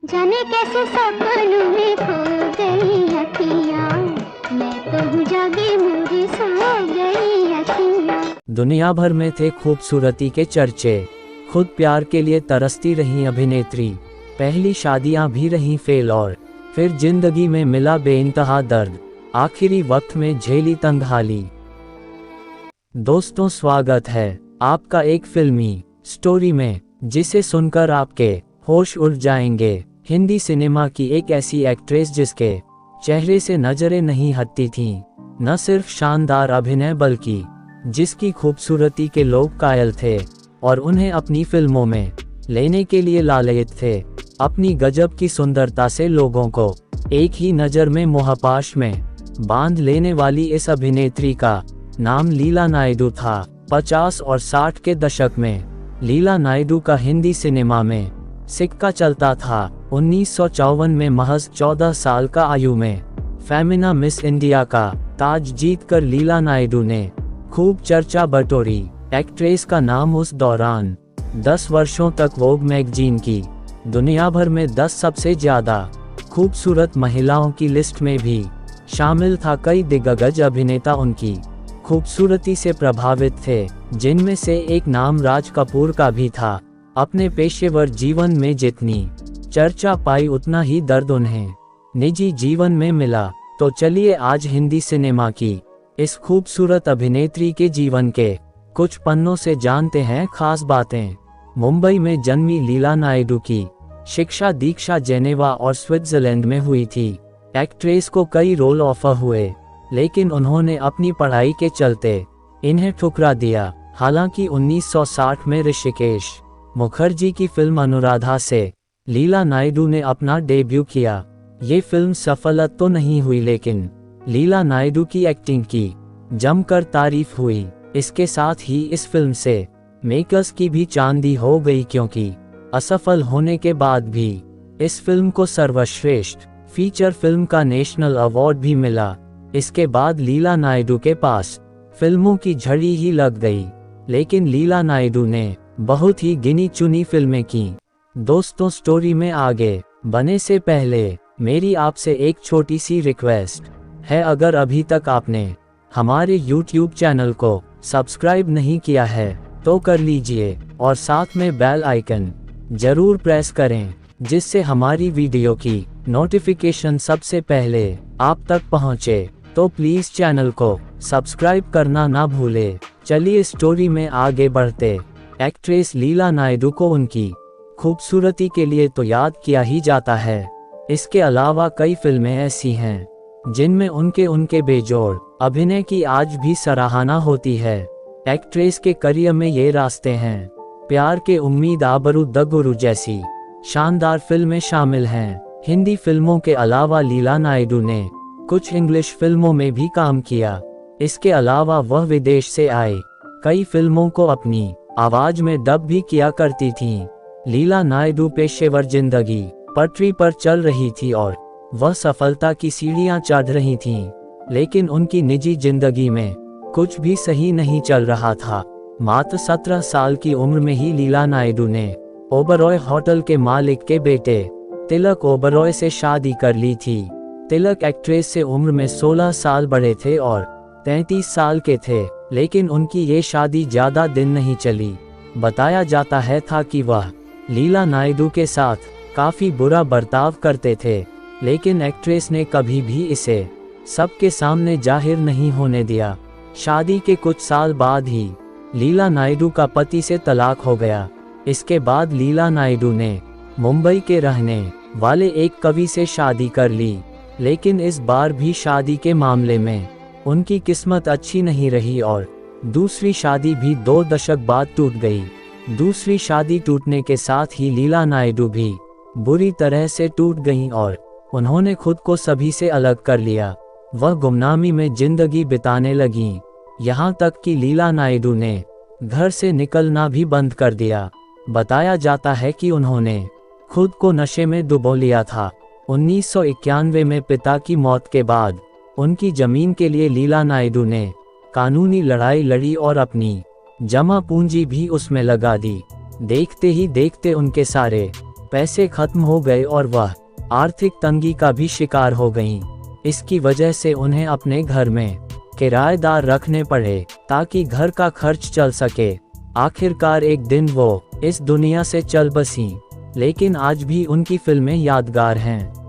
जाने कैसे सपनों में खो गई अखियाँ, मैं तो हूँ जागी मेरी सो गई अखियाँ। दुनिया भर में थे खूबसूरती के चर्चे, खुद प्यार के लिए तरसती रही अभिनेत्री, पहली शादियां भी रहीं फेल और फिर जिंदगी में मिला बेइंतहा दर्द, आखिरी वक्त में झेली तंगहाली। दोस्तों, स्वागत है आपका एक फिल्मी स्टोरी में, जिसे सुनकर आपके होश उड़ जाएंगे। हिंदी सिनेमा की एक ऐसी एक्ट्रेस जिसके चेहरे से नजरें नहीं हटती थीं, न सिर्फ शानदार अभिनय बल्कि जिसकी खूबसूरती के लोग कायल थे और उन्हें अपनी फिल्मों में लेने के लिए लालयित थे। अपनी गजब की सुंदरता से लोगों को एक ही नज़र में मोहपाश में बांध लेने वाली इस अभिनेत्री का नाम लीला नायडू था। 50 और 60 के दशक में लीला नायडू का हिंदी सिनेमा में सिक्का चलता था। 1954 में महज 14 साल का आयु में फेमिना मिस इंडिया का ताज जीतकर लीला नायडू ने खूब चर्चा बटोरी। एक्ट्रेस का नाम उस दौरान 10 वर्षों तक वोग मैगजीन की दुनिया भर में 10 सबसे ज्यादा खूबसूरत महिलाओं की लिस्ट में भी शामिल था। कई दिग्गज अभिनेता उनकी खूबसूरती से प्रभावित थे, जिनमें से एक नाम राज कपूर का भी था। अपने पेशेवर जीवन में जितनी चर्चा पाई उतना ही दर्द उन्हें निजी जीवन में मिला। तो चलिए आज हिंदी सिनेमा की इस खूबसूरत अभिनेत्री के जीवन के कुछ पन्नों से जानते हैं खास बातें। मुंबई में जन्मी लीला नायडू की शिक्षा दीक्षा जेनेवा और स्विट्जरलैंड में हुई थी। एक्ट्रेस को कई रोल ऑफर हुए, लेकिन उन्होंने अपनी पढ़ाई के चलते इन्हें ठुकरा दिया। हालांकि 1960 में ऋषिकेश मुखर्जी की फिल्म अनुराधा से लीला नायडू ने अपना डेब्यू किया। ये फिल्म सफल तो नहीं हुई, लेकिन लीला नायडू की एक्टिंग की जमकर तारीफ हुई। इसके साथ ही इस फिल्म से मेकर्स की भी चांदी हो गई, क्योंकि असफल होने के बाद भी इस फिल्म को सर्वश्रेष्ठ फीचर फिल्म का नेशनल अवार्ड भी मिला। इसके बाद लीला नायडू के पास फिल्मों की झड़ी ही लग गई, लेकिन लीला नायडू ने बहुत ही गिनी चुनी फिल्में की। दोस्तों, स्टोरी में आगे बढ़ने से पहले मेरी आपसे एक छोटी सी रिक्वेस्ट है। अगर अभी तक आपने हमारे YouTube चैनल को सब्सक्राइब नहीं किया है तो कर लीजिए और साथ में बेल आइकन जरूर प्रेस करें, जिससे हमारी वीडियो की नोटिफिकेशन सबसे पहले आप तक पहुंचे। तो प्लीज चैनल को सब्सक्राइब करना ना भूले। चलिए स्टोरी में आगे बढ़ते। एक्ट्रेस लीला नायडू को उनकी खूबसूरती के लिए तो याद किया ही जाता है। इसके अलावा कई फिल्में ऐसी हैं जिनमें उनके बेजोड़ अभिनय की आज भी सराहना होती है। एक्ट्रेस के करियर में ये रास्ते हैं। प्यार के उम्मीद, आबरू द गुरु जैसी शानदार फिल्में शामिल हैं। हिंदी फिल्मों के अलावा लीला नायडू ने कुछ इंग्लिश फिल्मों में भी काम किया। इसके अलावा वह विदेश से आए कई फिल्मों को अपनी आवाज में डब भी किया करती थीं। लीला नायडू पेशेवर जिंदगी पटरी पर चल रही थी और वह सफलता की सीढ़ियां चढ़ रही थीं, लेकिन उनकी निजी जिंदगी में कुछ भी सही नहीं चल रहा था। मात्र 17 साल की उम्र में ही लीला नायडू ने ओबरॉय होटल के मालिक के बेटे तिलक ओबरॉय से शादी कर ली थी। तिलक एक्ट्रेस से उम्र में 16 साल बड़े थे और 33 साल के थे, लेकिन उनकी ये शादी ज्यादा दिन नहीं चली। बताया जाता है था कि वह लीला नायडू के साथ काफी बुरा बर्ताव करते थे, लेकिन एक्ट्रेस ने कभी भी इसे सबके सामने जाहिर नहीं होने दिया। शादी के कुछ साल बाद ही लीला नायडू का पति से तलाक हो गया। इसके बाद लीला नायडू ने मुंबई के रहने वाले एक कवि से शादी कर ली, लेकिन इस बार भी शादी के मामले में उनकी किस्मत अच्छी नहीं रही और दूसरी शादी भी 2 दशक बाद टूट गई। दूसरी शादी टूटने के साथ ही लीला नायडू भी बुरी तरह से टूट गईं और उन्होंने खुद को सभी से अलग कर लिया। वह गुमनामी में जिंदगी बिताने लगीं, यहाँ तक कि लीला नायडू ने घर से निकलना भी बंद कर दिया। बताया जाता है कि उन्होंने खुद को नशे में डुबो लिया था। 1991 में पिता की मौत के बाद उनकी जमीन के लिए लीला नायडू ने कानूनी लड़ाई लड़ी और अपनी जमा पूंजी भी उसमें लगा दी। देखते ही देखते उनके सारे पैसे खत्म हो गए और वह आर्थिक तंगी का भी शिकार हो गईं। इसकी वजह से उन्हें अपने घर में किराएदार रखने पड़े ताकि घर का खर्च चल सके। आखिरकार एक दिन वो इस दुनिया से चल बसीं, लेकिन आज भी उनकी फिल्में यादगार हैं।